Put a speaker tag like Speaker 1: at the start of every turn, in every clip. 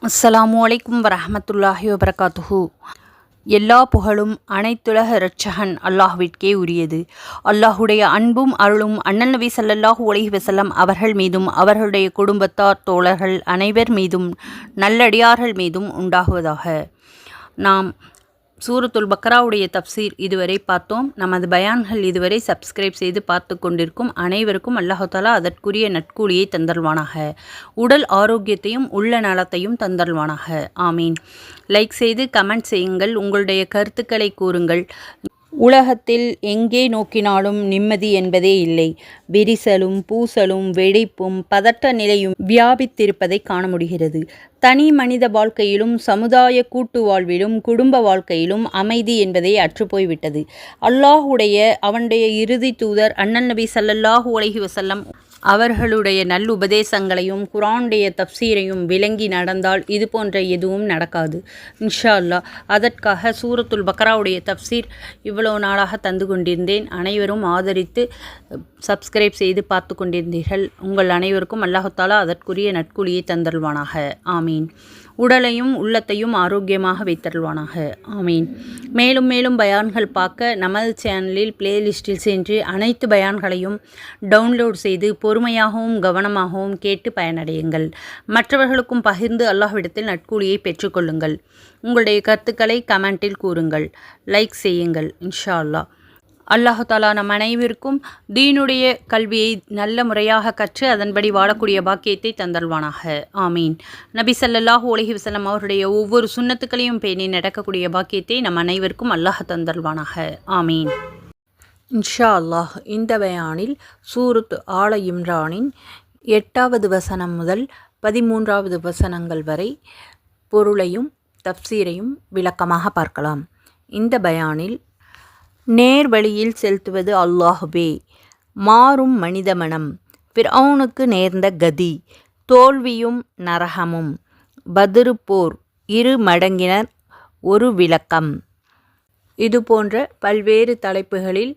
Speaker 1: அஸ்ஸலாமு அலைக்கும் வரஹ்மத்துல்லாஹி வபரகாத்துஹு. எல்லா புகழும் அனைத்துலக இரட்சகன் அல்லாஹ்விற்கே உரியது. அல்லாஹுடைய அன்பும் அருளும் அண்ணல் நபி ஸல்லல்லாஹு அலைஹி வஸல்லம் அவர்கள் மீதும் அவர்களுடைய குடும்பத்தார் தோழர்கள் அனைவர் மீதும் நல்லடியார்கள் மீதும் உண்டாகுவதாக. நாம் சூரத்துல் பக்ராவுடைய தப்சீர் இதுவரை பார்த்தோம். நமது பயான்கள் இதுவரை சப்ஸ்கிரைப் செய்து பார்த்து கொண்டிருக்கும் அனைவருக்கும் அல்லாஹு தஆலா அதற்குரிய நற்கூலியை தந்தல்வானாக. உடல் ஆரோக்கியத்தையும் உள்ள நலத்தையும் தந்தல்வானாக. ஆமீன். லைக் செய்து கமெண்ட் செய்யுங்கள். உங்களுடைய கருத்துக்களை கூறுங்கள். உலகத்தில் எங்கே நோக்கினாலும் நிம்மதி என்பதே இல்லை. விரிசலும் பூசலும் வெடிப்பும் பதட்ட நிலையும் வியாபித்திருப்பதை காண முடிகிறது. தனி மனித வாழ்க்கையிலும் சமுதாய கூட்டு வாழ்விலும் குடும்ப வாழ்க்கையிலும் அமைதி என்பதே அற்றுப்போய்விட்டது. அவனுடைய இறுதி தூதர் அண்ணல் நபி ஸல்லல்லாஹு அலைஹி வஸல்லம் அவர்களுடைய நல்லுபதேசங்களையும் குர்ஆனுடைய தப்சீரையும் விளங்கி நடந்தால் இது போன்ற எதுவும் நடக்காது இன்ஷா அல்லாஹ். அதற்காக சூரத்துல் பக்ராவுடைய தப்சீர் இவ்வளோ நாளாக தந்து கொண்டிருந்தேன். அனைவரும் ஆதரித்து சப்ஸ்கிரைப் செய்து பார்த்து கொண்டிருந்தீர்கள். உங்கள் அனைவருக்கும் அல்லாஹு தஆலா அதற்குரிய நற்கூலியை தந்தல்வானாக. ஆமீன். உடலையும் உள்ளத்தையும் ஆரோக்கியமாக வைத்தருள்வானாக. ஆமீன். மேலும் மேலும் பயான்கள் பார்க்க நமது சேனலில் பிளேலிஸ்டில் சென்று அனைத்து பயான்களையும் டவுன்லோட் செய்து பொறுமையாகவும் கவனமாகவும் கேட்டு பயனடையுங்கள். மற்றவர்களுக்கும் பகிர்ந்து அல்லாஹ்விடத்தில் நற்கூலியை பெற்றுக்கொள்ளுங்கள். உங்களுடைய கருத்துக்களை கமெண்டில் கூறுங்கள். லைக் செய்யுங்கள். இன்ஷா அல்லாஹ். அல்லாஹு தஆலா நம் அனைவருக்கும் தீனுடைய கல்வியை நல்ல முறையாக கற்று அதன்படி வாழக்கூடிய பாக்கியத்தை தந்தல்வானாக. ஆமீன். நபி ஸல்லல்லாஹு அலைஹி வஸல்லம் அவருடைய ஒவ்வொரு சுன்னத்துக்களையும் பேணி நடக்கக்கூடிய பாக்கியத்தை நம் அனைவருக்கும் அல்லாஹ் தந்தல்வானாக. ஆமீன். இன்ஷா அல்லாஹ். இந்த பயானில் சூரத் ஆல இம்ரானின் 8வது வசனம் முதல் 13வது வசனங்கள் வரை பொருளையும் தப்சீரையும் விளக்கமாக பார்க்கலாம். இந்த பயானில் நேர் வழியில் செலுத்துவது அல்லாஹுவே. மாறும் மனித மனம். ஃபிர்அவுனுக்கு நேர்ந்த கதி. தோல்வியும் நரகமும். பத்ரு போர். 2 மடங்கினர். ஒரு விளக்கம். இது போன்ற பல்வேறு தலைப்புகளில்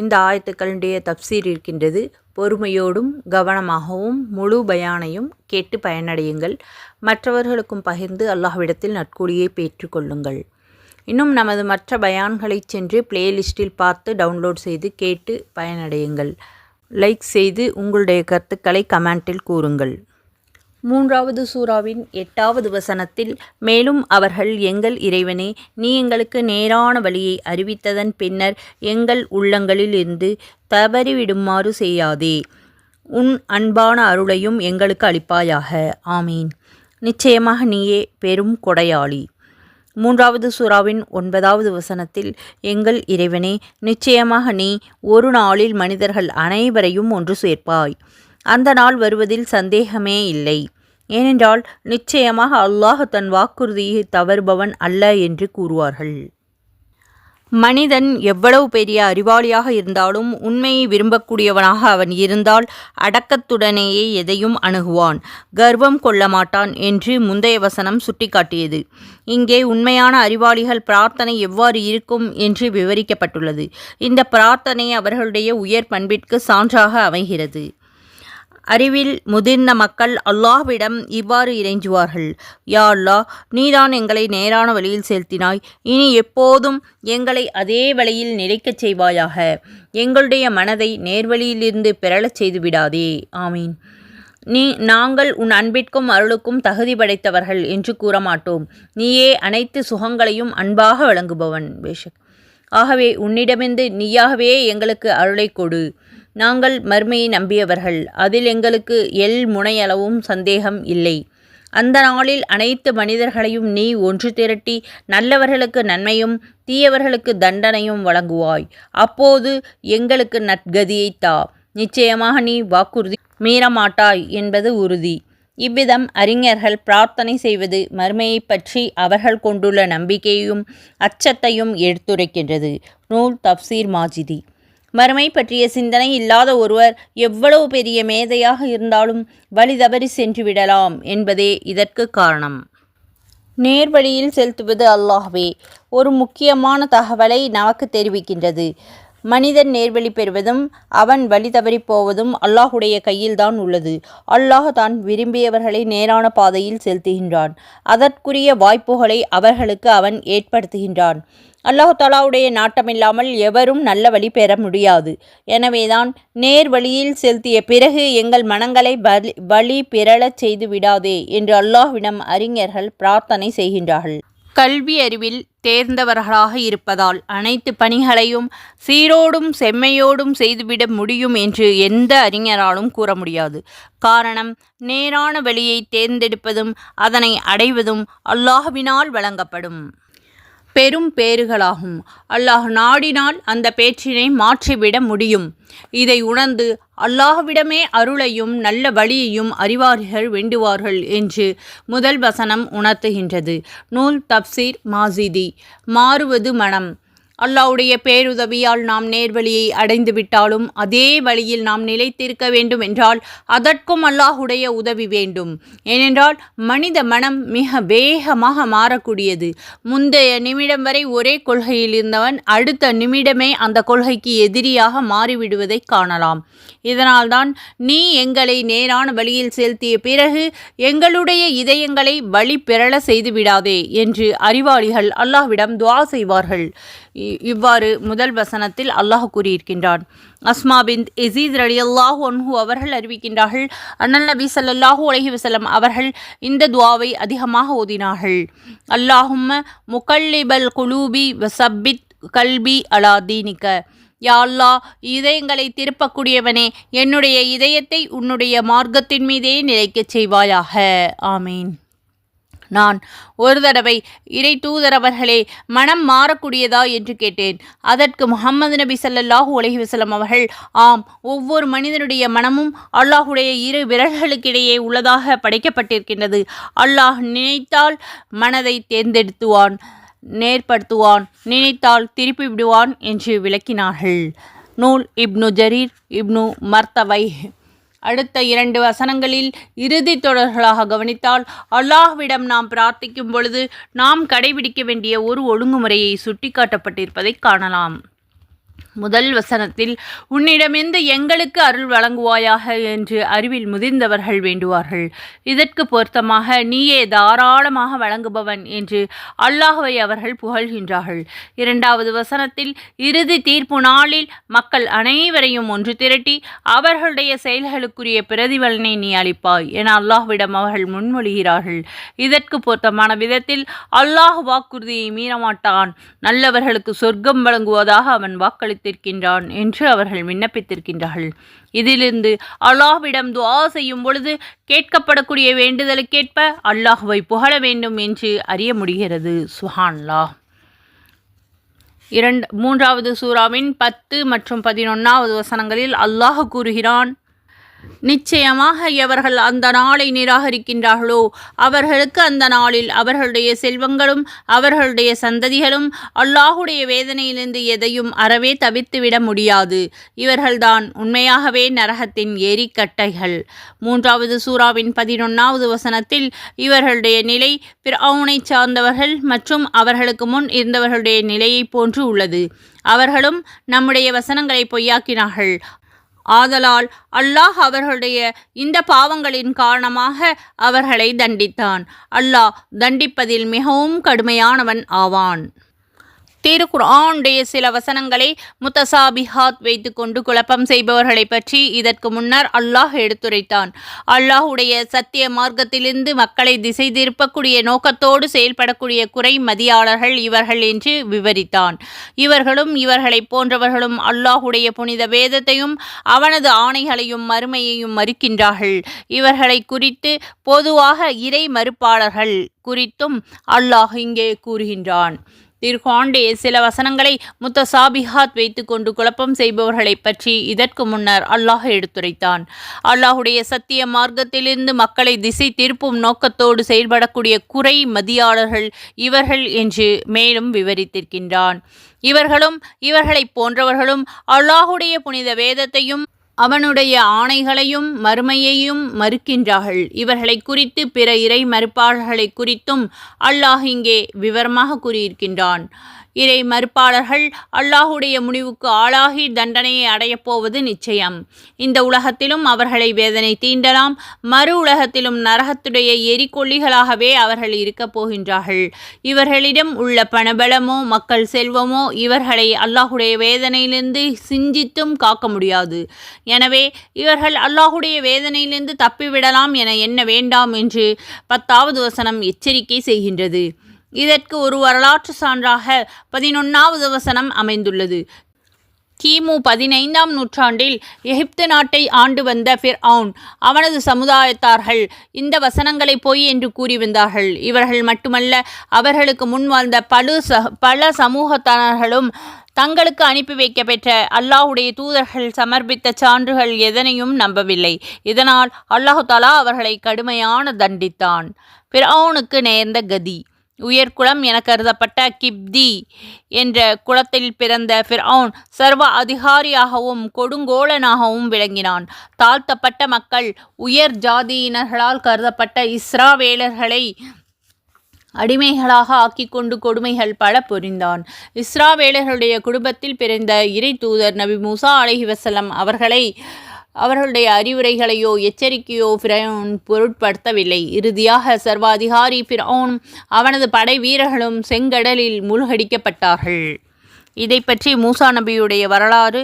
Speaker 1: இந்த ஆயத்துக்களுடைய தப்சீர் இருக்கின்றது. பொறுமையோடும் கவனமாகவும் முழு பயானையும் கேட்டு பயனடையுங்கள். மற்றவர்களுக்கும் பகிர்ந்து அல்லாஹ்விடத்தில் நற்கூலியை பெற்றுக்கொள்ளுங்கள். இன்னும் நமது மற்ற பயான்களை சென்று பிளேலிஸ்டில் பார்த்து டவுன்லோட் செய்து கேட்டு பயனடையுங்கள். லைக் செய்து உங்களுடைய கருத்துக்களை கமெண்டில் கூறுங்கள். 3வது சூராவின் 8வது வசனத்தில் மேலும் அவர்கள், எங்கள் இறைவனே, நீ எங்களுக்கு நேரான வழியை அறிவித்ததன் பின்னர் எங்கள் உள்ளங்களில் இருந்து தவறிவிடுமாறு செய்யாதே. உன் அன்பான அருளையும் எங்களுக்கு அளிப்பாயாக. ஆமீன். நிச்சயமாக நீயே பெரும் கொடையாளி. 3வது சூராவின் 9வது வசனத்தில் எங்கள் இறைவனே, நிச்சயமாக நீ ஒரு நாளில் மனிதர்கள் அனைவரையும் ஒன்று சேர்ப்பாய். அந்த நாள் வருவதில் சந்தேகமே இல்லை. ஏனென்றால் நிச்சயமாக அல்லாஹ் தன் வாக்குறுதியை தவறுபவன் அல்ல என்று கூறுவார்கள். மனிதன் எவ்வளவு பெரிய அறிவாளியாக இருந்தாலும் உண்மையை விரும்பக்கூடியவனாக அவன் இருந்தால் அடக்கத்துடனேயே எதையும் அணுகுவான், கர்வம் கொள்ள மாட்டான் என்று முந்தைய வசனம் சுட்டிக்காட்டியது. இங்கே உண்மையான அறிவாளிகள் பிரார்த்தனை எவ்வாறு இருக்கும் என்று விவரிக்கப்பட்டுள்ளது. இந்த பிரார்த்தனை அவர்களுடைய உயர் பண்பிற்கு சான்றாக அமைகிறது. அறிவில் முதிர்ந்த மக்கள் அல்லாஹ்விடம் இவ்வாறு இறைஞ்சுவார்கள். யா அல்லாஹ், நீதான் எங்களை நேரான வழியில் செலுத்தினாய். இனி எப்போதும் எங்களை அதே வழியில் நிலைக்கச் செய்வாயாக. எங்களுடைய மனதை நேர்வழியிலிருந்து பிறழச் செய்து விடாதே. ஆமீன். நாங்கள் உன் அன்பிற்கும் அருளுக்கும் தகுதி படைத்தவர்கள் என்று கூற மாட்டோம். நீயே அனைத்து சுகங்களையும் அன்பாக வழங்குபவன். பேஷக். ஆகவே உன்னிடமிருந்து நீயாகவே எங்களுக்கு அருளை கொடு. நாங்கள் மறுமையை நம்பியவர்கள். அதில் எங்களுக்கு முனையளவும் சந்தேகம் இல்லை. அந்த நாளில் அனைத்து மனிதர்களையும் நீ ஒன்று திரட்டி நல்லவர்களுக்கு நன்மையும் தீயவர்களுக்கு தண்டனையும் வழங்குவாய். அப்போது எங்களுக்கு நற்கதியை தா. நிச்சயமாக நீ வாக்குறுதி மீறமாட்டாய் என்பது உறுதி. இவ்விதம் அறிஞர்கள் பிரார்த்தனை செய்வது மறுமையை பற்றி அவர்கள் கொண்டுள்ள நம்பிக்கையையும் அச்சத்தையும் எடுத்துரைக்கின்றது. நூல் தப்சீர் மாஜிதி. மறுமை பற்றிய சிந்தனை இல்லாத ஒருவர் எவ்வளவு பெரிய மேதையாக இருந்தாலும் வழி தவறி சென்று விடலாம் என்பதே இதற்கு காரணம். நேர்வழியில் செலுத்துவது அல்லாஹ்வே ஒரு முக்கியமான தகவலை நமக்கு தெரிவிக்கின்றது. மனிதன் நேர்வழி பெறுவதும் அவன் வழி தவறிப் போவதும் அல்லாஹுடைய கையில்தான் உள்ளது. அல்லாஹ் தான் விரும்பியவர்களை நேரான பாதையில் செலுத்துகின்றான். அதற்குரிய வாய்ப்புகளை அவர்களுக்கு அவன் ஏற்படுத்துகின்றான். அல்லாஹ் தஆலாவுடைய நாட்டமில்லாமல் எவரும் நல்ல வழி பெற முடியாது. எனவேதான் நேர் வழியில் செலுத்திய பிறகு எங்கள் மனங்களை வழி பிறழச் செய்து விடாதே என்று அல்லாஹ்விடம் அறிஞர்கள் பிரார்த்தனை செய்கின்றார்கள். கல்வி அறிவில் தேர்ந்தவர்களாக இருப்பதால் அனைத்து பணிகளையும் சீரோடும் செம்மையோடும் செய்துவிட முடியும் என்று எந்த அறிஞராலும் கூற முடியாது. காரணம், நேரான வழியை தேர்ந்தெடுப்பதும் அதனை அடைவதும் அல்லாஹ்வினால் வழங்கப்படும் பெரும் பேறுகளாகும். அல்லாஹ் நாடினால் அந்த பேற்றினை மாற்றிவிட முடியும். இதை உணர்ந்து அல்லாஹ்விடமே அருளையும் நல்ல வழியையும் அறிவார்கள் வேண்டுவார்கள் என்று முதல் வசனம் உணர்த்துகின்றது. நூல் தப்சீர் மாசிதி. மாறுவது மனம். அல்லாஹ்வுடைய பேருதவியால் நாம் நேர்வழியை அடைந்து விட்டாலும் அதே வழியில் நாம் நிலைத்திருக்க வேண்டும் என்றால் அதற்கும் அல்லாஹ்வுடைய உதவி வேண்டும். ஏனென்றால் மனித மனம் மிக வேகமாக மாறக்கூடியது. முந்தைய நிமிடம் வரை ஒரே கொள்கையில் இருந்தவன் அடுத்த நிமிடமே அந்த கொள்கைக்கு எதிரியாக மாறிவிடுவதை காணலாம். இதனால்தான் நீ எங்களை நேரான வழியில் செலுத்திய பிறகு எங்களுடைய இதயங்களை வழி பெறல செய்து விடாதே என்று அறிவாளிகள் அல்லாஹ்விடம் துஆ செய்வார்கள். இவ்வாறு முதல் வசனத்தில் அல்லாஹ் கூறியிருக்கின்றான். அஸ்மா பின்த் யஸீத் ரலியல்லாஹு அன்ஹு அவர்கள் அறிவிக்கின்றார்கள், அண்ணல் நபி ஸல்லல்லாஹு அலைஹி வஸல்லம் அவர்கள் இந்த துஆவை அதிகமாக ஓதினார்கள். அல்லாஹும்ம முகல்லிபல் குலூபி வஸப்பித் கல்பி அலா தீனிக. யா அல்லாஹ், இதயங்களை திருப்பக்கூடியவனே, என்னுடைய இதயத்தை உன்னுடைய மார்க்கத்தின் மீதே நிலைக்கச் செய்வாயாக. ஆமீன். நான் ஒரு தடவை இறை தூதரவர்களே, மனம் மாறக்கூடியதா என்று கேட்டேன். அதற்கு முஹம்மது நபி ஸல்லல்லாஹு அலைஹி வஸல்லம் அவர்கள், ஆம், ஒவ்வொரு மனிதனுடைய மனமும் அல்லாஹுடைய இரு விரல்களுக்கிடையே உள்ளதாக படைக்கப்பட்டிருக்கின்றது. அல்லாஹ் நினைத்தால் மனதை தேர்ந்தெடுத்துவான், நேர்படுத்துவான், நினைத்தால் திருப்பி விடுவான் என்று விளக்கினார்கள். நூல் இப்னு ஜரீர் இப்னு மர்தவை. அடுத்த 2 வசனங்களில் இறுதி தொடர்களாக கவனித்தால் அல்லாஹ்விடம் நாம் பிரார்த்திக்கும் பொழுது நாம் கடைபிடிக்க வேண்டிய ஒரு ஒழுங்குமுறையை சுட்டிக்காட்டப்பட்டிருப்பதை காணலாம். முதல் வசனத்தில் உன்னிடமிருந்து எங்களுக்கு அருள் வழங்குவாயாக என்று அறிவில் முதிர்ந்தவர்கள் வேண்டுவார்கள். இதற்கு பொருத்தமாக நீயே தாராளமாக வழங்குபவன் என்று அல்லாஹ்வை அவர்கள் புகழ்கின்றார்கள். இரண்டாவது வசனத்தில் இறுதி தீர்ப்பு நாளில் மக்கள் அனைவரையும் ஒன்று திரட்டி அவர்களுடைய செயல்களுக்குரிய பிரதிபலனை நீ அளிப்பாய் என அல்லாஹ்விடம் அவர்கள் முன்மொழிகிறார்கள். இதற்கு பொருத்தமான விதத்தில் அல்லாஹ் வாக்குறுதியை மீறமாட்டான், நல்லவர்களுக்கு சொர்க்கம் வழங்குவதாக அவன் வாக்களித்திருக்கின்றான் என்று அவர்கள் விண்ணப்பித்திருக்கின்றார்கள். இதிலிருந்து அல்லாஹ்விடம் துஆ செய்யும் பொழுது கேட்கப்படக்கூடிய வேண்டுதலுக்கேற்ப அல்லாஹ்வை புகழ வேண்டும் என்று அறிய முடிகிறது. சுப்ஹானல்லாஹ். 3வது சூராவின் 10 மற்றும் 11வது வசனங்களில் அல்லாஹ் கூறுகிறான், நிச்சயமாக எவர்கள் அந்த நாளை நிராகரிக்கின்றார்களோ அவர்களுக்கு அந்த நாளில் அவர்களுடைய செல்வங்களும் அவர்களுடைய சந்ததிகளும் அல்லாஹுடைய வேதனையிலிருந்து எதையும் அறவே தவிர்த்துவிட முடியாது. இவர்கள்தான் உண்மையாகவே நரகத்தின் எரிக்கட்டைகள். 3வது சூராவின் 11வது வசனத்தில் இவர்களுடைய நிலை பிர்அவுனை சார்ந்தவர்கள் மற்றும் அவர்களுக்கு முன் இருந்தவர்களுடைய நிலையை போன்று உள்ளது. அவர்களும் நம்முடைய வசனங்களை பொய்யாக்கினார்கள். ஆதலால் அல்லாஹ் அவர்களுடைய இந்த பாவங்களின் காரணமாக அவர்களை தண்டித்தான். அல்லாஹ் தண்டிப்பதில் மிகவும் கடுமையானவன் ஆவான். திருக்குர்ஆனுடைய சில வசனங்களை முத்தசாபிஹாத் வைத்துக்கொண்டு குழப்பம் செய்பவர்களை பற்றி இதற்கு முன்னர் அல்லாஹ் எடுத்துரைத்தான். அல்லாஹுடைய சத்திய மார்க்கத்திலிருந்து மக்களை திசை திருப்பக்கூடிய நோக்கத்தோடு செயல்படக்கூடிய குறை மதியாளர்கள் இவர்கள் என்று விவரித்தான். இவர்களும் இவர்களை போன்றவர்களும் அல்லாஹுடைய புனித வேதத்தையும் அவனது ஆணைகளையும் மறுமையையும் மறுக்கின்றார்கள். இவர்களை குறித்து பொதுவாக இறை மறுப்பாளர்கள் குறித்தும் அல்லாஹ் இங்கே கூறுகின்றான். திருக்குர்ஆனுடைய சில வசனங்களை முத்தசாபிஹாத் வைத்துக்கொண்டு குழப்பம் செய்பவர்களை பற்றி இதற்கு முன்னர் அல்லாஹ் எடுத்துரைத்தான். அல்லாஹுடைய சத்திய மார்க்கத்திலிருந்து மக்களை திசை திருப்பும் நோக்கத்தோடு செயல்படக்கூடிய குறை மதியாளர்கள் இவர்கள் என்று மேலும் விவரித்திருக்கின்றான். இவர்களும் இவர்களை போன்றவர்களும் அல்லாஹுடைய புனித வேதத்தையும் அவனுடைய ஆணைகளையும் மறுமையையும் மறுக்கின்றார்கள். இவர்களை குறித்து பிற இறை மறுப்பாளர்களை குறித்தும் அல்லாஹ் இங்கே விவரமாக கூறியிருக்கின்றான். இறை மறுப்பாளர்கள் அல்லாஹுடைய முடிவுக்கு ஆளாகி தண்டனையை அடையப் போவது நிச்சயம். இந்த உலகத்திலும் அவர்களை வேதனை தீண்டலாம், மறு உலகத்திலும் நரகத்துடைய எரிகொல்லிகளாகவே அவர்கள் இருக்கப் போகின்றார்கள். இவர்களிடம் உள்ள பணபலமோ மக்கள் செல்வமோ இவர்களை அல்லாஹுடைய வேதனையிலிருந்து சிஞ்சித்தும் காக்க முடியாது. எனவே இவர்கள் அல்லாஹுடைய வேதனையிலிருந்து தப்பிவிடலாம் என எண்ண வேண்டாம் என்று 10வது வசனம் எச்சரிக்கை செய்கின்றது. இதற்கு ஒரு வரலாற்று சான்றாக 11வது வசனம் அமைந்துள்ளது. கிமு 15ஆம் நூற்றாண்டில் எகிப்து நாட்டை ஆண்டு வந்த ஃபிர்அவுன் அவனது சமுதாயத்தார்கள் இந்த வசனங்களை பொய் என்று கூறி வந்தார்கள். இவர்கள் மட்டுமல்ல, அவர்களுக்கு முன் வாழ்ந்த பல சமூகத்தினர்களும் தங்களுக்கு அனுப்பி வைக்கப்பெற்ற அல்லாஹுடைய தூதர்கள் சமர்ப்பித்த சான்றுகள் எதனையும் நம்பவில்லை. இதனால் அல்லாஹு தஆலா அவர்களை கடுமையான தண்டித்தான். ஃபிர்அவுனுக்கு நேர்ந்த கதி. உயர்குலம் என கருதப்பட்ட கிப்தி என்ற குலத்தில் பிறந்த ஃபிர்அவுன் சர்வ அதிகாரியாகவும் கொடுங்கோலனாகவும் விளங்கினான். தாழ்த்தப்பட்ட மக்கள் உயர் ஜாதியினர்களால் கருதப்பட்ட இஸ்ராவேலர்களை அடிமைகளாக ஆக்கிக்கொண்டு கொடுமைகள் பல புரிந்தான். இஸ்ராவேலர்களுடைய குடும்பத்தில் பிறந்த இறை தூதர் நபி மூசா அலைஹிவஸல்லம் அவர்களுடைய அறிவுரைகளையோ எச்சரிக்கையோ ஃபிர்அவுன் பொருட்படுத்தவில்லை. இறுதியாக சர்வாதிகாரி ஃபிர்அவுன் அவனது படை வீரர்களும் செங்கடலில் மூழ்கடிக்கப்பட்டார்கள். இதை பற்றி மூசா நபியுடைய வரலாறு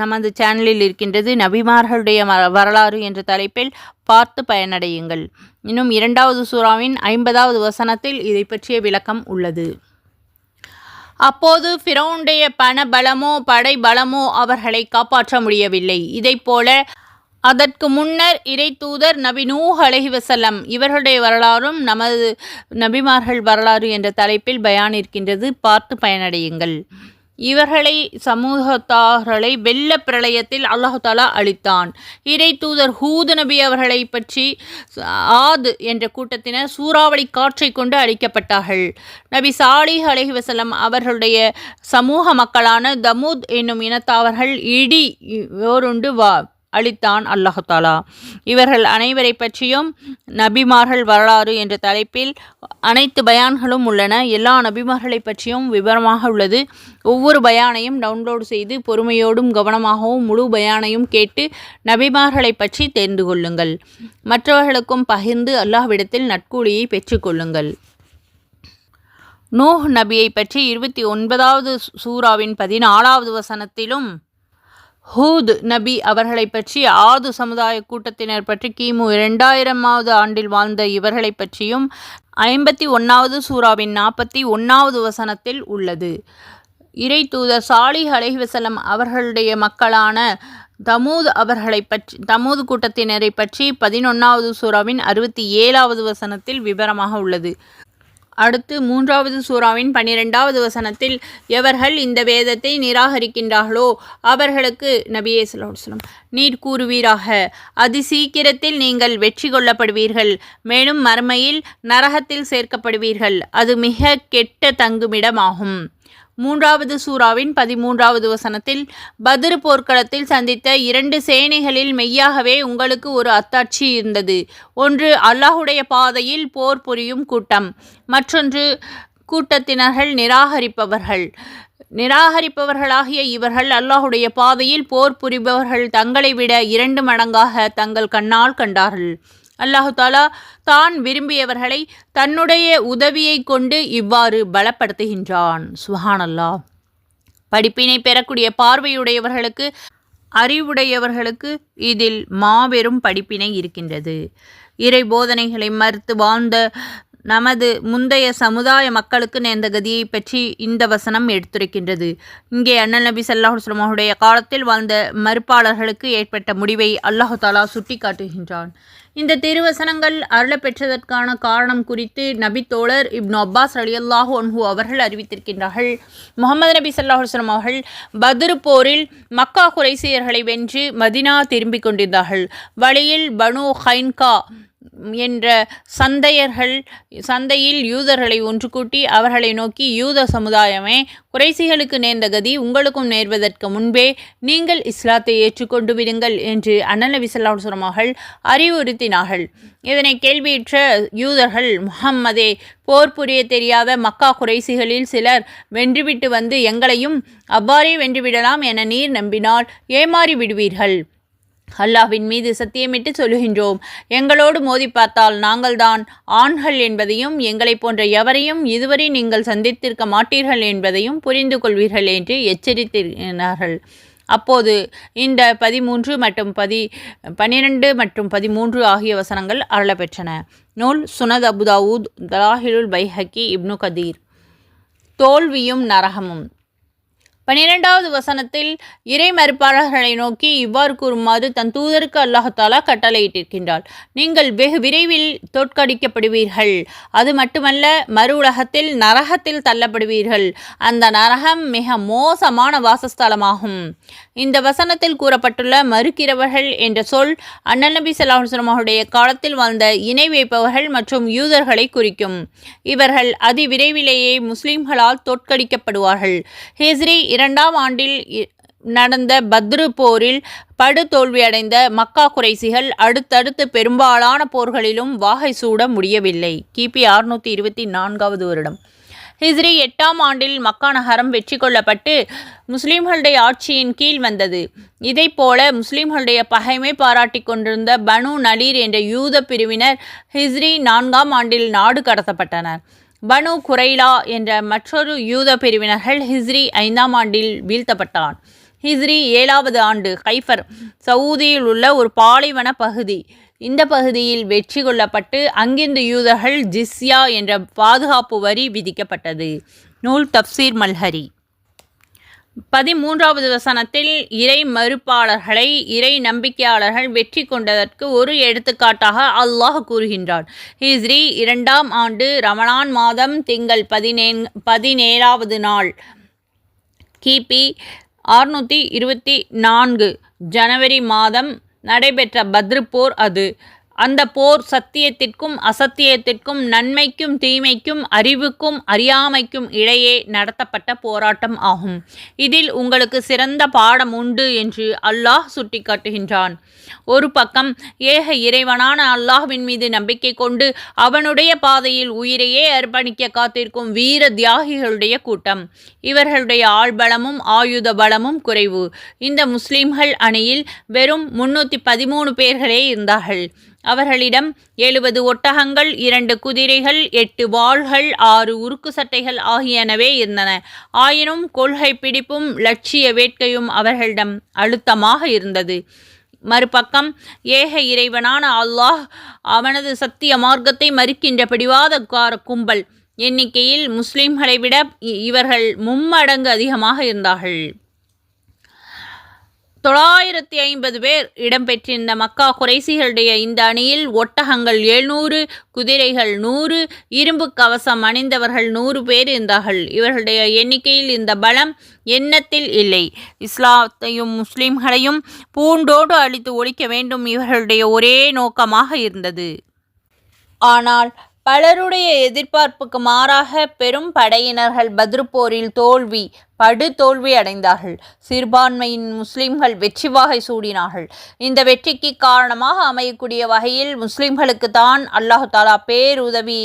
Speaker 1: நமது சேனலில் இருக்கின்றது. நபிமார்களுடைய வரலாறு என்ற தலைப்பில் பார்த்து பயனடையுங்கள். இன்னும் 2வது சூறாவின் 50வது வசனத்தில் இதை பற்றிய விளக்கம் உள்ளது. அப்போது ஃபிரௌனுடைய பண பலமோ படை பலமோ அவர்களை காப்பாற்ற முடியவில்லை. இதைப்போல அதற்கு முன்னர் இறை தூதர் நபி நூஹ் அலைஹிவஸல்லம் இவர்களுடைய வரலாறும் நமது நபிமார்கள் வரலாறு என்ற தலைப்பில் பயான் இருக்கின்றது. பார்த்து பயனடையுங்கள். இவர்களை சமூகத்தார்களை வெள்ள பிரளயத்தில் அல்லாஹு தஆலா அழித்தான். இறை தூதர் ஹூத் நபி அவர்களை பற்றி ஆத் என்ற கூட்டத்தினர் சூறாவளி காற்றை கொண்டு அழிக்கப்பட்டார்கள். நபி சாலிஹ் அலைஹிவஸல்லம் அவர்களுடைய சமூக மக்களான தமூத் என்னும் இனத்தாவர்கள் இடி ஓருண்டு அளித்தான் அல்லாஹு தஆலா. இவர்கள் அனைவரை பற்றியும் நபிமார்கள் வரலாறு என்ற தலைப்பில் அனைத்து பயான்களும் உள்ளன. எல்லா நபிமார்களை பற்றியும் விவரமாக உள்ளது. ஒவ்வொரு பயானையும் டவுன்லோடு செய்து பொறுமையோடும் கவனமாகவும் முழு பயானையும் கேட்டு நபிமார்களை பற்றி தெரிந்து கொள்ளுங்கள். மற்றவர்களுக்கும் பகிர்ந்து அல்லாஹ்விடத்தில் நற்கூலியை பெற்றுக்கொள்ளுங்கள். நூஹ் நபியை பற்றி 29வது சூறாவின் 14வது வசனத்திலும் ஹூத் நபி அவர்களை பற்றி ஆது சமுதாய கூட்டத்தினர் பற்றி கிமு 2000வது ஆண்டில் வாழ்ந்த இவர்களை பற்றியும் 51வது சூறாவின் 41வது வசனத்தில் உள்ளது. இறை தூதர் சாலிஹ் அலைஹிவஸல்லம் அவர்களுடைய மக்களான தமூது கூட்டத்தினரை பற்றி 11வது சூறாவின் 67வது வசனத்தில் விவரமாக உள்ளது. அடுத்து 3வது சூறாவின் 12வது வசனத்தில் எவர்கள் இந்த வேதத்தை நிராகரிக்கின்றார்களோ அவர்களுக்கு நபியே ஸல்லல்லாஹு அலைஹி வஸல்லம் நீர் கூறுவீராக, அதி சீக்கிரத்தில் நீங்கள் வெற்றி கொள்ளப்படுவீர்கள், மேலும் மறுமையில் நரகத்தில் சேர்க்கப்படுவீர்கள், அது மிக கெட்ட தங்குமிடமாகும். 3வது சூறாவின் 13வது வசனத்தில் பத்ர் போர்க்களத்தில் சந்தித்த 2 சேனைகளில் மெய்யாகவே உங்களுக்கு ஒரு அத்தாட்சி இருந்தது. ஒன்று அல்லாஹுடைய பாதையில் போர் புரியும் கூட்டம், மற்றொன்று கூட்டத்தினர்கள் நிராகரிப்பவர்களாகிய இவர்கள் அல்லாஹுடைய பாதையில் போர் புரிபவர்கள் தங்களை விட 2 மடங்காக தங்கள் கண்ணால் கண்டார்கள். அல்லாஹு தஆலா தான் விரும்பியவர்களை தன்னுடைய உதவியை கொண்டு இவ்வாறு பலப்படுத்துகின்றான். சுப்ஹானல்லாஹ். படிப்பினை பெறக்கூடிய பார்வையுடையவர்களுக்கு அறிவுடையவர்களுக்கு இதில் மாபெரும் படிப்பினை இருக்கின்றது. இறை போதனைகளை மறுத்து வாழ்ந்த நமது முந்தைய சமுதாய மக்களுக்கு நேர்ந்த கதியை பற்றி இந்த வசனம் எடுத்துரைக்கின்றது. இங்கே அண்ணல் நபி ஸல்லல்லாஹு அலைஹி வஸல்லம் அவருடைய காலத்தில் வாழ்ந்த மறுப்பாளர்களுக்கு ஏற்பட்ட முடிவை அல்லாஹு தஆலா சுட்டி காட்டுகின்றான். இந்த திருவசனங்கள் அருளப்பெற்றதற்கான காரணம் குறித்து நபி தோழர் இப்னு அப்பாஸ் ரலியல்லாஹு அன்ஹு அவர்கள் அறிவித்திருக்கின்றார்கள். முஹம்மது நபி ஸல்லல்லாஹு அலைஹி வஸல்லம் அவர்கள் பத்ர் போரில் மக்கா குறைசியர்களை வென்று மதினா திரும்பிக் கொண்டிருந்தார்கள். வழியில் பனு கைன்கா
Speaker 2: என்ற சந்தையில் யூதர்களை ஒன்று கூட்டி அவர்களை நோக்கி, யூத சமுதாயமே, குறைசிகளுக்கு நேர்ந்த கதி உங்களுக்கும் நேர்வதற்கு முன்பே நீங்கள் இஸ்லாத்தை ஏற்றுக்கொண்டு விடுங்கள் என்று அண்ணல் நபி ஸல்லல்லாஹு அலைஹி வஸல்லம் அவர்கள் அறிவுறுத்தினார்கள். இதனை கேள்வியுற்ற யூதர்கள், முஹம்மதே, போர் புரிய தெரியாத மக்கா குறைசிகளில் சிலர் வென்றுவிட்டு வந்து எங்களையும் அவ்வாறே வென்றுவிடலாம் என நீர் நம்பினால் ஏமாறி விடுவீர்கள். அல்லாஹ்வின் மீது சத்தியமிட்டு சொல்லுகின்றோம், எங்களோடு மோதி பார்த்தால் நாங்கள்தான் ஆண்கள் என்பதையும் எங்களைப் போன்ற எவரையும் இதுவரை நீங்கள் சந்தித்திருக்க மாட்டீர்கள் என்பதையும் புரிந்து கொள்வீர்கள் என்று எச்சரித்தினார்கள். அப்போது இந்த 13 மற்றும் 12 மற்றும் 13 ஆகிய வசனங்கள் அருளப்பெற்றன. நூல் சுனத் அபு தாவூத், தலாஹிலுல் பைஹக்கி, இப்னு கதீர். தோல்வியும் நரகமும். 12வது வசனத்தில் இறை மறுப்பாளர்களை நோக்கி இவ்வாறு கூறுமாறு தன் தூதருக்கு அல்லாஹ் தஆலா கட்டளையிட்டிருக்கின்றார். நீங்கள் வெகு விரைவில் தோற்கடிக்கப்படுவீர்கள். அது மட்டுமல்ல, மறு உலகத்தில் நரகத்தில் தள்ளப்படுவீர்கள். அந்த நரகம் மிக மோசமான வாசஸ்தலமாகும். இந்த வசனத்தில் கூறப்பட்டுள்ள மறுக்கிறவர்கள் என்ற சொல் அண்ணல் நபி ஸல்லல்லாஹு அலைஹி வஸல்லம் அவருடைய காலத்தில் வாழ்ந்த இணை வைப்பவர்கள் மற்றும் யூதர்களை குறிக்கும். இவர்கள் அதிவிரைவிலேயே முஸ்லிம்களால் தோற்கடிக்கப்படுவார்கள். ஹிஜ்ரி 2ஆம் ஆண்டில் நடந்த பத்ரு போரில் படு தோல்வியடைந்த மக்கா குறைசிகள் அடுத்தடுத்து பெரும்பாலான போர்களிலும் வாகை சூட முடியவில்லை. கிபி 624வது வருடம். ஹிஜ்ரி 8ஆம் ஆண்டில் மக்கா நகரம் வெற்றி கொள்ளப்பட்டு முஸ்லிம்களுடைய ஆட்சியின் கீழ் வந்தது. இதைப்போல முஸ்லிம்களுடைய பகைமை பாராட்டி கொண்டிருந்த பனு நலீர் என்ற யூத பிரிவினர் ஹிஜ்ரி 4ஆம் ஆண்டில் நாடு கடத்தப்பட்டனர். பனு குரைலா என்ற மற்றொரு யூத பிரிவினர்கள் ஹிஜ்ரி 5ஆம் ஆண்டில் வீழ்த்தப்பட்டான். ஹிஜ்ரி 7வது ஆண்டு கைஃபர் சவுதியில் உள்ள ஒரு பாலைவன பகுதி. இந்த பகுதியில் வெற்றி கொள்ளப்பட்டு அங்கிருந்து யூதர்கள் ஜிஸ்யா என்ற பாதுகாப்பு வரி விதிக்கப்பட்டது. நூல் தப்சீர் மல்ஹரி. 13வது வசனத்தில் இறை மறுப்பாளர்களை இறை நம்பிக்கையாளர்கள் வெற்றி கொண்டதற்கு ஒரு எடுத்துக்காட்டாக அல்லாஹ் கூறுகின்றான். ஹிஜ்ரி 2ஆம் ஆண்டு ரமலான் மாதம் திங்கள் 17வது நாள் கிபி 624 ஜனவரி மாதம் நடைபெற்ற பத்ரு போர் அது. அந்த போர் சத்தியத்திற்கும் அசத்தியத்திற்கும், நன்மைக்கும் தீமைக்கும், அறிவுக்கும் அறியாமைக்கும் இடையே நடத்தப்பட்ட போராட்டம் ஆகும். இதில் உங்களுக்கு சிறந்த பாடம் உண்டு என்று அல்லாஹ் சுட்டிக்காட்டுகின்றான். ஒரு பக்கம் ஏக இறைவனான அல்லாஹ்வின் மீது நம்பிக்கை கொண்டு அவனுடைய பாதையில் உயிரையே அர்ப்பணிக்க காத்திருக்கும் வீர தியாகிகளுடைய கூட்டம். இவர்களுடைய ஆள்பலமும் ஆயுத பலமும் குறைவு. இந்த முஸ்லிம்கள் அணியில் வெறும் 313 பேர்களே இருந்தார்கள். அவர்களிடம் 70 ஒட்டகங்கள், 2 குதிரைகள், 8 வாள்கள், 6 உருக்கு சட்டைகள் ஆகியனவே இருந்தன. ஆயினும் கொள்கை பிடிப்பும் லட்சிய வேட்கையும் அவர்களிடம் அழுத்தமாக இருந்தது. மறுபக்கம் ஏக இறைவனான அல்லாஹ் அவனது சத்திய மார்க்கத்தை மறுக்கின்ற பிடிவாதக்கார கும்பல். எண்ணிக்கையில் முஸ்லிம்களை விட இவர்கள் 3 மடங்கு அதிகமாக இருந்தார்கள். 950 பேர் இடம்பெற்றிருந்த மக்கா குறைசிகளுடைய இந்த அணியில் ஒட்டகங்கள் 700, குதிரைகள் 100, இரும்பு கவசம் அணிந்தவர்கள் 100 பேர் இருந்தார்கள். இவர்களுடைய எண்ணிக்கையில் இந்த பலம் எண்ணத்தில் இல்லை. இஸ்லாத்தையும் முஸ்லிம்களையும் பூண்டோடு அழித்து ஒழிக்க வேண்டும் இவர்களுடைய ஒரே நோக்கமாக இருந்தது. ஆனால் பலருடைய எதிர்பார்ப்புக்கு மாறாக பெரும் படையினர்கள் பத்ரு போரில் படு தோல்வி அடைந்தார்கள். சிறுபான்மையின் முஸ்லிம்கள் வெற்றி வாகை சூடினார்கள். இந்த வெற்றிக்கு காரணமாக அமையக்கூடிய வகையில் முஸ்லிம்களுக்கு தான் அல்லாஹ் தஆலா பேருதவி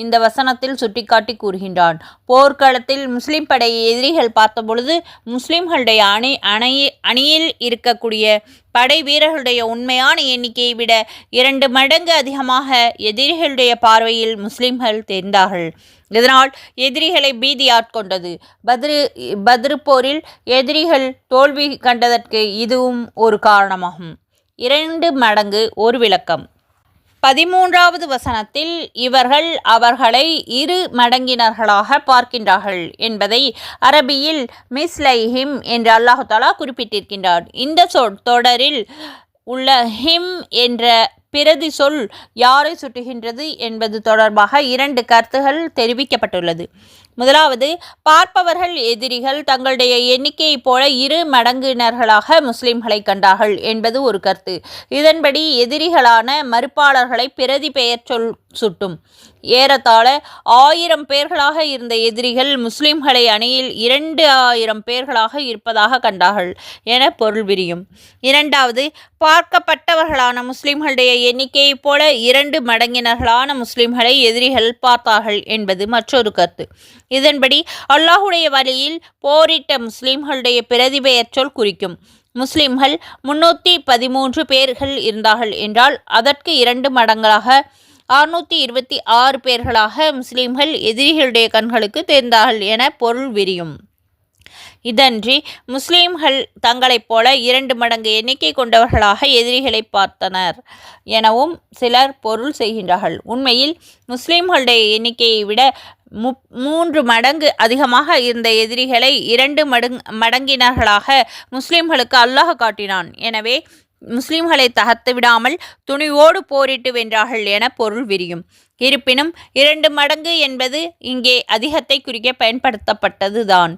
Speaker 2: இந்த வசனத்தில் சுட்டிக்காட்டி கூறுகின்றான். போர்க்களத்தில் முஸ்லிம் படையை எதிரிகள் பார்த்தபொழுது முஸ்லிம்களுடைய அணியில் இருக்கக்கூடிய படை வீரர்களுடைய உண்மையான எண்ணிக்கையை விட 2 மடங்கு அதிகமாக எதிரிகளுடைய பார்வையில் முஸ்லிம்கள் தெரிந்தார்கள். இதனால் எதிரிகளை பீதி ஆட்கொண்டது. பத்ரு போரில் எதிரிகள் தோல்வி கண்டதற்கு இதுவும் ஒரு காரணமாகும். 2 மடங்கு ஒரு விளக்கம். 13வது வசனத்தில் இவர்கள் அவர்களை 2 மடங்கினர்களாக பார்க்கின்றார்கள் என்பதை அரபியில் மிஸ்லைஹிம் என்று அல்லாஹ் தஆலா குறிப்பிட்டிருக்கின்றார். இந்த தொடரில் உள்ள ஹிம் என்ற பிரதி சொல் யாரை சுட்டுகின்றது என்பது தொடர்பாக 2 கருத்துகள் தெரிவிக்கப்பட்டுள்ளது. முதலாவது, பார்ப்பவர்கள் எதிரிகள் தங்களுடைய எண்ணிக்கையைப் போல 2 மடங்கினர்களாக முஸ்லிம்களை கண்டார்கள் என்பது ஒரு கருத்து. இதன்படி எதிரிகளான மறுப்பாளர்களை பிரதி பெயர் சொல் சுட்டும். ஏறத்தாழ 1000 பேர்களாக இருந்த எதிரிகள் முஸ்லிம்களை அணியில் 2000 பேர்களாக இருப்பதாக கண்டார்கள் என பொருள் விரியும். இரண்டாவது, பார்க்கப்பட்டவர்களான முஸ்லிம்களுடைய எண்ணிக்கையைப் போல 2 மடங்கினர்களான முஸ்லிம்களை எதிரிகள் பார்த்தார்கள் என்பது மற்றொரு கருத்து. இதன்படி அல்லாஹுடைய வழியில் போரிட்ட முஸ்லிம்களுடைய பிரதிபெயர் சொல் குறிக்கும். முஸ்லிம்கள் 313 பேர்கள் இருந்தார்கள் என்றால் அதற்கு 2 மடங்களாக 626 பேர்களாக முஸ்லிம்கள் எதிரிகளுடைய கண்களுக்கு தெரிந்தார்கள் என பொருள் விரியும். இதன்றி முஸ்லிம்கள் தங்களைப் போல 2 மடங்கு எண்ணிக்கை கொண்டவர்களாக எதிரிகளை பார்த்தனர் எனவும் சிலர் பொருள் செய்கின்றார்கள். உண்மையில் முஸ்லிம்களுடைய எண்ணிக்கையை விட 3 மடங்கு அதிகமாக இருந்த எதிரிகளை 2 மடங்கினர்களாக முஸ்லிம்களுக்கு அல்லாஹ் காட்டினான். எனவே முஸ்லிம்களை தகர்த்து விடாமல் துணிவோடு போரிட்டு வென்றார்கள் என பொருள் விரியும். இருப்பினும் 2 மடங்கு என்பது இங்கே அதிகத்தை குறிக்க பயன்படுத்தப்பட்டதுதான்.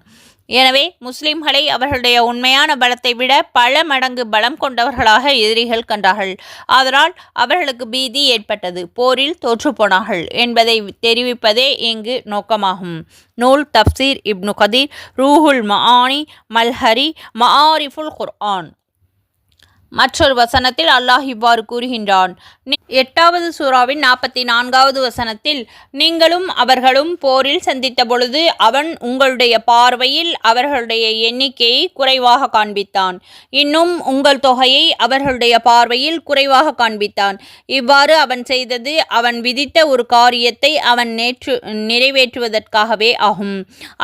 Speaker 2: எனவே முஸ்லிம்களை அவர்களுடைய உண்மையான பலத்தை விட பல மடங்கு பலம் கொண்டவர்களாக எதிரிகள் கண்டார்கள். அதனால் அவர்களுக்கு பீதி ஏற்பட்டது, போரில் தோற்றுப்போனார்கள் என்பதை தெரிவிப்பதே இங்கு நோக்கமாகும். நூல் தப்சீர் இப்னு கதீர், ரூஹுல் மஆனி, மல்ஹரி, மஆரிஃபுல் குர்ஆன். மற்றொரு வசனத்தில் அல்லாஹ் இவ்வாறு கூறுகின்றான். 8வது சூராவின் 44வது வசனத்தில், நீங்களும் அவர்களும் போரில் சந்தித்த பொழுது அவன் உங்களுடைய பார்வையில் அவர்களுடைய எண்ணிக்கையை குறைவாக காண்பித்தான். இன்னும் உங்கள் தொகையை அவர்களுடைய பார்வையில் குறைவாக காண்பித்தான். இவ்வாறு அவன் செய்தது அவன் விதித்த ஒரு காரியத்தை அவன் நிறைவேற்றுவதற்காகவே ஆகும்.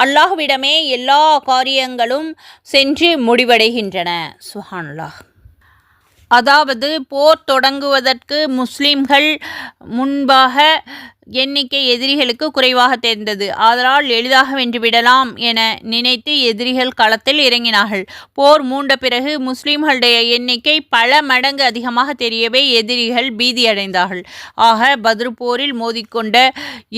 Speaker 2: அல்லாஹ்விடமே எல்லா காரியங்களும் சென்று முடிவடைகின்றன. சுப்ஹானல்லாஹ். அதாவது போர் தொடங்குவதற்கு முஸ்லிம்கள் முன்பாக எண்ணிக்கை எதிரிகளுக்கு குறைவாக தெரிந்தது. அதனால் எளிதாக வென்றுவிடலாம் என நினைத்து எதிரிகள் களத்தில் இறங்கினார்கள். போர் மூண்ட பிறகு முஸ்லிம்களுடைய எண்ணிக்கை பல மடங்கு அதிகமாக தெரியவே எதிரிகள் பீதியடைந்தார்கள். ஆக பத்ரு போரில் மோதிக்கொண்ட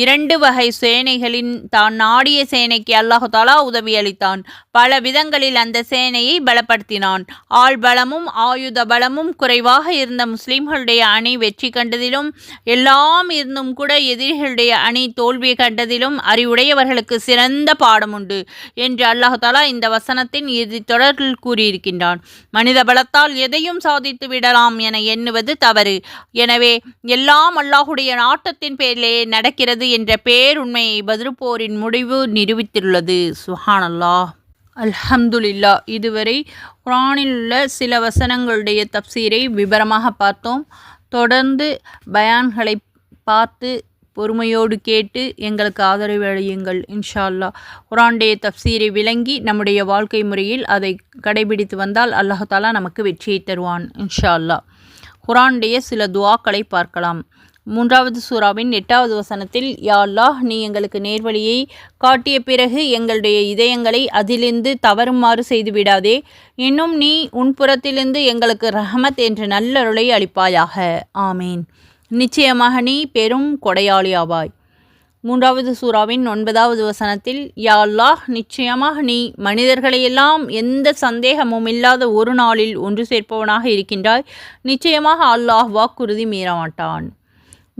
Speaker 2: 2 வகை சேனைகளின் தான் நாடிய சேனைக்கு அல்லாஹு தஆலா உதவி அளித்தான். பல விதங்களில் அந்த சேனையை பலப்படுத்தினான். ஆள் பலமும் ஆயுத பலமும் குறைவாக இருந்த முஸ்லிம்களுடைய அணி வெற்றி கண்டதிலும், எல்லாம் இருந்தும் கூட எதிரிகளுடைய அணி தோல்வியை கண்டதிலும் அறிவுடையவர்களுக்கு சிறந்த பாடம் உண்டு என்று அல்லாஹ் தஆலா இந்த வசனத்தின் இறுதி தொடரில் கூறியிருக்கின்றான். மனித பலத்தால் எதையும் சாதித்து விடலாம் என எண்ணுவது தவறு. எனவே எல்லாம் அல்லாஹுடைய நாட்டத்தின் பேரிலேயே நடக்கிறது என்ற பேருண்மையை பத்ரு போரின் முடிவு நிரூபித்துள்ளது. சுப்ஹானல்லாஹ், அல்ஹம்துலில்லா. இதுவரை குர்ஆனில் உள்ள சில வசனங்களுடைய தப்சீரை விபரமாக பார்த்தோம். தொடர்ந்து பயான்களை பார்த்து பொறுமையோடு கேட்டு எங்களுக்கு ஆதரவு அளியுங்கள். இன்ஷா அல்லாஹ். குர்ஆனுடைய தப்சீரை விளங்கி நம்முடைய வாழ்க்கை முறையில் அதை கடைபிடித்து வந்தால் அல்லாஹ் தஆலா நமக்கு வெற்றியை தருவான். இன்ஷா அல்லாஹ். குர்ஆனுடைய சில துஆக்களை பார்க்கலாம். 3வது சூராவின் 8வது வசனத்தில், யா அல்லாஹ், நீ எங்களுக்கு நேர்வழியை காட்டிய பிறகு எங்களுடைய இதயங்களை அதிலிருந்து தவறுமாறு செய்து விடாதே. இன்னும் நீ உன் புறத்திலிருந்து எங்களுக்கு ரஹமத் என்ற நல்லருளை அளிப்பாயாக. ஆமீன். நிச்சயமாக நீ பெரும் கொடையாளியாவாய். 3வது சூராவின் 9வது வசனத்தில், யா அல்லாஹ், நிச்சயமாக நீ மனிதர்களையெல்லாம் எந்த சந்தேகமும் இல்லாத ஒரு நாளில் ஒன்று சேர்ப்பவனாக இருக்கின்றாய். நிச்சயமாக அல்லாஹ் வாக்குறுதி மீறமாட்டான்.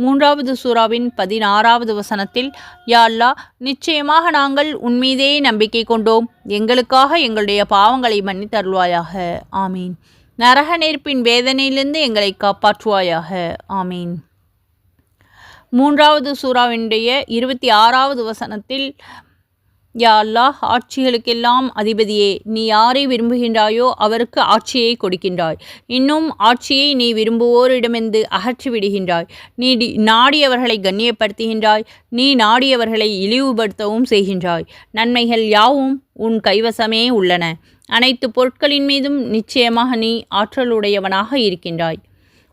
Speaker 2: 3வது சூராவின் 16வது வசனத்தில், யா அல்லாஹ், நிச்சயமாக நாங்கள் உன்மீதே நம்பிக்கை கொண்டோம். எங்களுக்காக எங்களுடைய பாவங்களை மன்னித்தருள்வாயாக. ஆமீன். நரக நெருப்பின் வேதனையிலிருந்து எங்களை காப்பாற்றுவாயாக. ஆமீன். 3வது சூராவினுடைய 26வது வசனத்தில், யா அல்லாஹ், ஆட்சிகளுக்கெல்லாம் அதிபதியே, நீ யாரை விரும்புகின்றாயோ அவருக்கு ஆட்சியை கொடுக்கின்றாய். இன்னும் ஆட்சியை நீ விரும்புவோரிடமிருந்து அகற்றி விடுகின்றாய். நீ நாடியவர்களை கண்ணியப்படுத்துகின்றாய். நீ நாடியவர்களை இழிவுபடுத்தவும் செய்கின்றாய். நன்மைகள் யாவும் உன் கைவசமே உள்ளன. அனைத்து பொருட்களின் மீதும் நிச்சயமாக நீ ஆற்றலுடையவனாக இருக்கின்றாய்.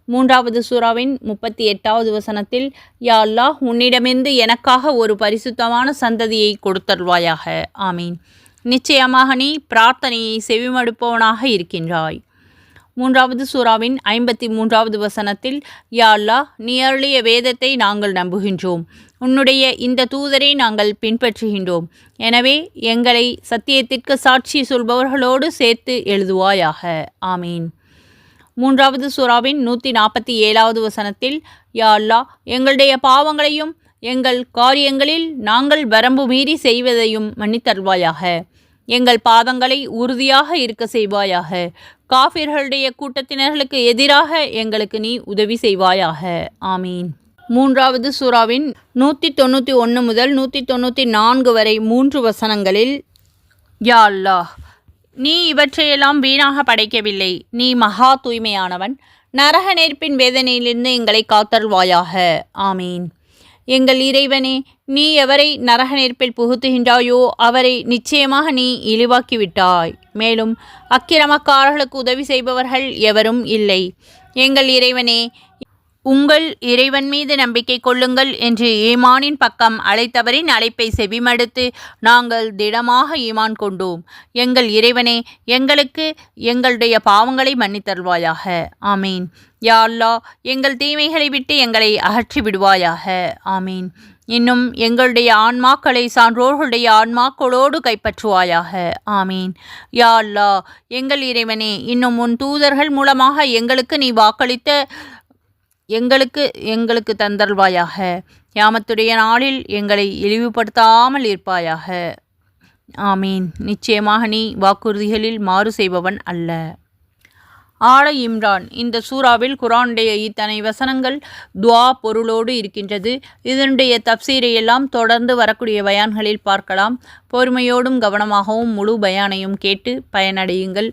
Speaker 2: 3வது சூராவின் 38வது வசனத்தில், யா அல்லாஹ், உன்னிடமிருந்து எனக்காக ஒரு பரிசுத்தமான சந்ததியை கொடுத்தருள்வாயாக. ஆமீன். நிச்சயமாக நீ பிரார்த்தனையை செவிமடுப்பவனாக இருக்கின்றாய். மூன்றாவது சூறாவின் 53வது வசனத்தில், யா அல்லாஹ், நீ அருளிய வேதத்தை நாங்கள் நம்புகின்றோம், உன்னுடைய இந்த தூதரை நாங்கள் பின்பற்றுகின்றோம், எனவே எங்களை சத்தியத்திற்கு சாட்சி சொல்பவர்களோடு சேர்த்து எழுதுவாயாக. ஆமீன். மூன்றாவது சூறாவின் 147வது வசனத்தில், யா அல்லாஹ், எங்களுடைய பாவங்களையும் எங்கள் காரியங்களில் நாங்கள் வரம்பு மீறி செய்வதையும் மன்னித்தருள்வாயாக, எங்கள் பாதங்களை உறுதியாக இருக்க செய்வாயாக, காஃபிர்களுடைய கூட்டத்தினர்களுக்கு எதிராக எங்களுக்கு நீ உதவி செய்வாயாக. ஆமீன். மூன்றாவது சூறாவின் 191 முதல் 194 வரை 3 வசனங்களில், யா அல்லாஹ், நீ இவற்றையெல்லாம் வீணாக படைக்கவில்லை, நீ மகா தூய்மையானவன், நரக நெருப்பின் வேதனையிலிருந்து எங்களை காத்தருள்வாயாக. ஆமீன். எங்கள் இறைவனே, நீ எவரை நரக நெருப்பில் புகுத்துகின்றாயோ அவரை நிச்சயமாக நீ இழிவாக்கிவிட்டாய், மேலும் அக்கிரமக்காரர்களுக்கு உதவி செய்பவர்கள் எவரும் இல்லை. எங்கள் இறைவனே, உங்கள் இறைவன் மீது நம்பிக்கை கொள்ளுங்கள் என்று ஈமானின் பக்கம் அழைத்தவரின் அழைப்பை செவிமடுத்து நாங்கள் திடமாக ஈமான் கொண்டோம். எங்கள் இறைவனே, எங்களுக்கு எங்களுடைய பாவங்களை மன்னித்தருள்வாயாக. ஆமீன். யா அல்லாஹ், எங்கள் தீமைகளை விட்டு எங்களை அகற்றி விடுவாயாக. ஆமீன். இன்னும் எங்களுடைய ஆன்மாக்களை சான்றோர்களுடைய ஆன்மாக்களோடு கைப்பற்றுவாயாக. ஆமீன். யா அல்லாஹ், எங்கள் இறைவனே, இன்னும் உன் தூதர்கள் மூலமாக எங்களுக்கு நீ வாக்களித்த எங்களுக்கு தந்தல்வாயாக. கியாமத்துடைய நாளில் எங்களை இழிவுபடுத்தாமல் இருப்பாயாக. ஆமீன். நிச்சயமாக நீ வாக்குறுதிகளில் மாறு செய்பவன் அல்ல. ஆல இம்ரான். இந்த சூறாவில் குர்ஆனுடைய இத்தனை வசனங்கள் துஆ பொருளோடு இருக்கின்றது. இதனுடைய தப்சீரை எல்லாம் தொடர்ந்து வரக்கூடிய பயான்களில் பார்க்கலாம். பொறுமையோடும் கவனமாகவும் முழு பயானையும் கேட்டு பயனடையுங்கள்.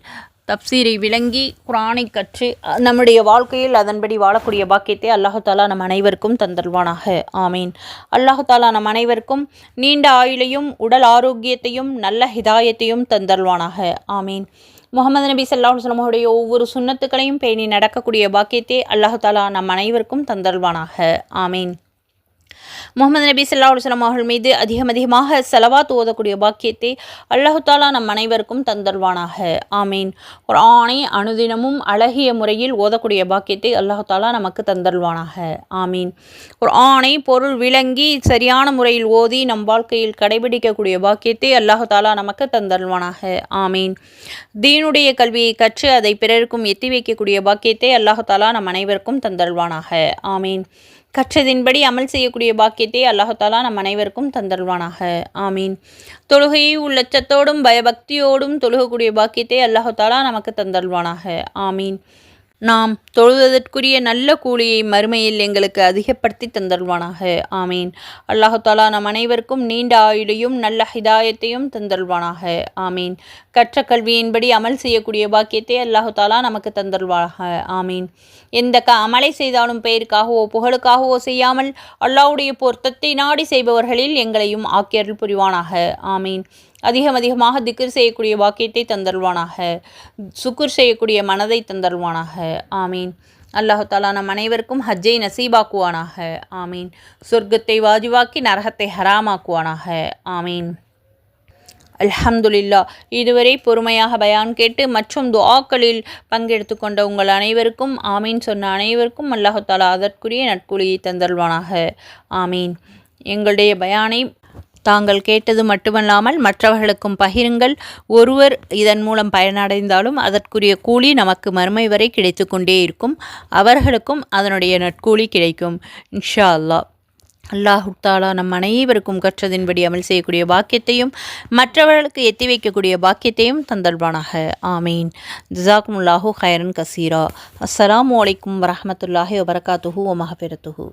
Speaker 2: தப்சீரை விளங்கி குர்ஆனை கற்று நம்முடைய வாழ்க்கையில் அதன்படி வாழக்கூடிய பாக்கியத்தை அல்லாஹு தாலா நம் அனைவருக்கும் தந்தல்வானாக. ஆமீன். அல்லாஹு தாலா நம் அனைவருக்கும் நீண்ட ஆயுளையும் உடல் ஆரோக்கியத்தையும் நல்ல ஹிதாயத்தையும் தந்தல்வானாக. ஆமீன். முகமது நபி ஸல்லல்லாஹு அலைஹி வஸல்லம் உடைய ஒவ்வொரு சுன்னத்துக்களையும் பேணி நடக்கக்கூடிய பாக்கியத்தை அல்லாஹு தாலா நம் அனைவருக்கும் தந்தல்வானாக. ஆமீன். முகமது நபி ஸல்லல்லாஹு அலைஹி வஸல்லம் அவர்கள் மீது அதிகமாக ஸலவாத் ஓதக்கூடிய பாக்கியத்தை அல்லாஹு தாலா நம் அனைவருக்கும் தந்தல்வானாக. ஆமீன். குர்ஆனை அனுதினமும் அழகிய முறையில் ஓதக்கூடிய பாக்கியத்தை அல்லாஹு தாலா நமக்கு தந்தல்வானாக. ஆமீன். குர்ஆனை பொருள் விளங்கி சரியான முறையில் ஓதி நம் வாழ்க்கையில் கடைபிடிக்கக்கூடிய பாக்கியத்தை அல்லாஹு தாலா நமக்கு தந்தல்வானாக. ஆமீன். தீனுடைய கல்வியை கற்று அதை பிறருக்கும் எத்தி வைக்கக்கூடிய பாக்கியத்தை அல்லாஹு தாலா நம் அனைவருக்கும் தந்தல்வானாக. ஆமீன். கற்றதின்படி அமல் செய்யக்கூடிய பாக்கியத்தை அல்லாஹு தாலா நம் அனைவருக்கும் தந்தல்வானாக. ஆமீன். தொழுகையை உள்ளச்சத்தோடும் பயபக்தியோடும் தொழுகக்கூடிய பாக்கியத்தை அல்லாஹு தாலா நமக்கு தந்தல்வானாக. ஆமீன். நாம் தொழுவதற்குரிய நல்ல கூலியை மறுமையில் எங்களுக்கு அதிகப்படுத்தி தந்தல்வானாக. ஆமீன். அல்லாஹு தாலா நம் அனைவருக்கும் நீண்ட ஆயுளையும் நல்ல ஹிதாயத்தையும் தந்தல்வானாக. ஆமீன். கற்ற கல்வியின்படி அமல் செய்யக்கூடிய பாக்கியத்தை அல்லாஹு தாலா நமக்கு தந்தல்வானாக. ஆமீன். எந்த அமலை செய்தாலும் பெயருக்காகவோ புகழுக்காகவோ செய்யாமல் அல்லாஹ்வுடைய பொருத்தத்தை நாடி செய்பவர்களில் எங்களையும் ஆக்கியருள் புரிவானாக. ஆமீன். அதிகமாக திக்ர் செய்யக்கூடிய பாக்கியத்தை தந்தல்வானாக. சுக்குர் செய்யக்கூடிய மனதை தந்தல்வானாக. ஆமீன். அல்லாஹு தாலா நம் அனைவருக்கும் ஹஜ்ஜை நசீபாக்குவானாக. ஆமீன். சொர்க்கத்தை வாஜிவாக்கி நரகத்தை ஹராமாக்குவானாக. ஆமீன். அல்ஹம்துலில்லாஹ். இதுவரை பொறுமையாக பயான் கேட்டு மற்றும் துஆக்களில் பங்கெடுத்து கொண்ட உங்கள் அனைவருக்கும், ஆமீன் சொன்ன அனைவருக்கும் அல்லாஹு தாலா அதற்குரிய நற்கூலியை தந்தல்வானாக. ஆமீன். எங்களுடைய பயானை தாங்கள் கேட்டது மட்டுமல்லாமல் மற்றவர்களுக்கும் பகிருங்கள். ஒருவர் இதன் மூலம் பயனடைந்தாலும் அதற்குரிய கூலி நமக்கு மறுமை வரை கிடைத்து கொண்டே இருக்கும். அவர்களுக்கும் அதனுடைய நற்கூலி கிடைக்கும் இன்ஷா அல்லாஹ். அல்லாஹு தாலா நம் அனைவருக்கும் கற்றதின்படி அமல் செய்யக்கூடிய பாக்கியத்தையும் மற்றவர்களுக்கு எத்தி வைக்கக்கூடிய பாக்கியத்தையும் தந்தல்வானாக. ஆமீன். ஜஸாக்குமுல்லாஹு கைரன் கசீரா. அஸ்ஸலாமு அலைக்கும் வரஹ்மத்துல்லாஹி வபரகாத்துஹு வ மஹ்ஃபிரத்துஹு.